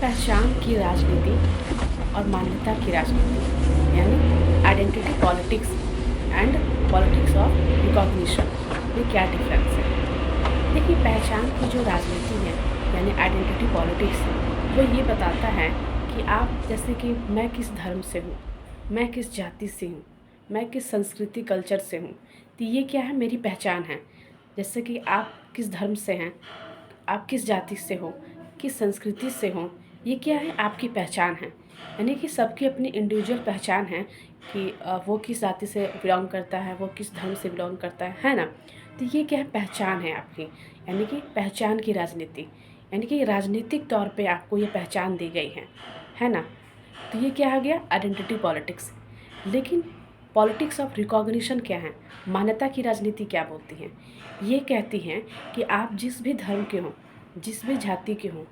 पहचान की राजनीति और मान्यता की राजनीति यानी identity politics and politics of recognition में क्या डिफरेंस है। देखिए, पहचान की जो राजनीति है यानी आइडेंटिटी पॉलिटिक्स वो ये बताता है कि आप जैसे कि मैं किस धर्म से हूँ, मैं किस जाति से हूँ, मैं किस संस्कृति कल्चर से हूँ, तो ये क्या है, मेरी पहचान है। जैसे कि आप किस धर्म से हैं, आप किस जाति से हो, किस संस्कृति से हो, ये क्या है, आपकी पहचान है। यानी कि सबकी अपनी इंडिविजुअल पहचान है कि वो किस जाति से बिलोंग करता है, वो किस धर्म से बिलोंग करता है ना। तो ये क्या है, पहचान है आपकी, यानी कि पहचान की राजनीति, यानी कि राजनीतिक तौर पे आपको ये पहचान दी गई है ना। तो ये क्या आ गया, आइडेंटिटी पॉलिटिक्स। लेकिन पॉलिटिक्स ऑफ रिकॉग्निशन क्या है, मान्यता की राजनीति क्या बोलती है, ये कहती हैं कि आप जिस भी धर्म के हों, जिस भी जाति के हों,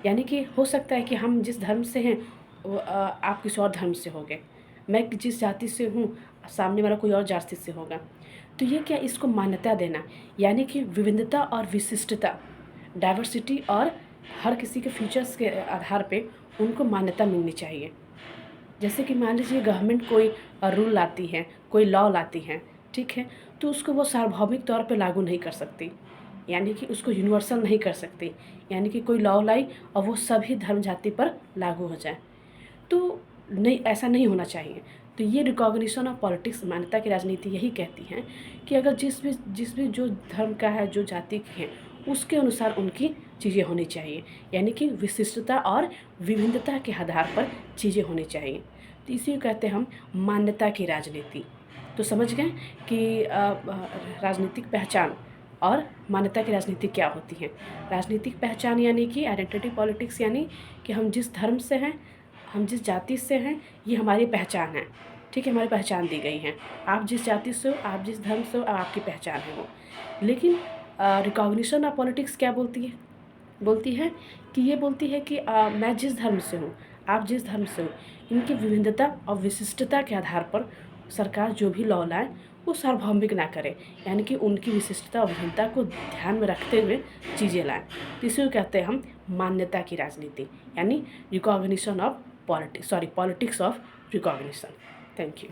यानी कि हो सकता है कि हम जिस धर्म से हैं आप किसी और धर्म से होंगे, मैं जिस जाति से हूँ सामने वाला कोई और जाति से होगा। तो ये क्या, इसको मान्यता देना, यानी कि विविधता और विशिष्टता, डाइवर्सिटी, और हर किसी के फीचर्स के आधार पे उनको मान्यता मिलनी चाहिए। जैसे कि मान लीजिए गवर्नमेंट कोई रूल लाती है, कोई लॉ लाती है, ठीक है, तो उसको वो सार्वभौमिक तौर पे लागू नहीं कर सकती, यानी कि उसको यूनिवर्सल नहीं कर सकती, यानी कि कोई लॉ लाई और वो सभी धर्म जाति पर लागू हो जाए, तो नहीं, ऐसा नहीं होना चाहिए। तो ये रिकॉग्निशन ऑफ पॉलिटिक्स, मान्यता की राजनीति यही कहती है कि अगर जिस भी जो धर्म का है, जो जाति की है, उसके अनुसार उनकी चीज़ें होनी चाहिए, यानी कि विशिष्टता और विभिन्नता के आधार पर चीज़ें होनी चाहिए। तो इसी को कहते हैं हम मान्यता की राजनीति। तो समझ गए कि राजनीतिक पहचान और मान्यता की राजनीति क्या होती है। राजनीतिक पहचान यानी कि आइडेंटिटी पॉलिटिक्स, यानी कि हम जिस धर्म से हैं, हम जिस जाति से हैं, ये हमारी पहचान है, ठीक है, हमारी पहचान दी गई है। आप जिस जाति से हो, आप जिस धर्म से हो, आपकी पहचान है वो। लेकिन रिकॉग्निशन ऑफ पॉलिटिक्स क्या बोलती है कि ये बोलती है कि मैं जिस धर्म से हूँ, आप जिस धर्म से हो, इनकी विभिन्नता और विशिष्टता के आधार पर सरकार जो भी लॉ लाए वो सार्वभौमिक ना करे, यानी कि उनकी विशिष्टता और विभिन्नता को ध्यान में रखते हुए चीज़ें लाएँ। तो इसी को कहते हैं हम मान्यता की राजनीति, यानी recognition of politics of recognition. Thank you.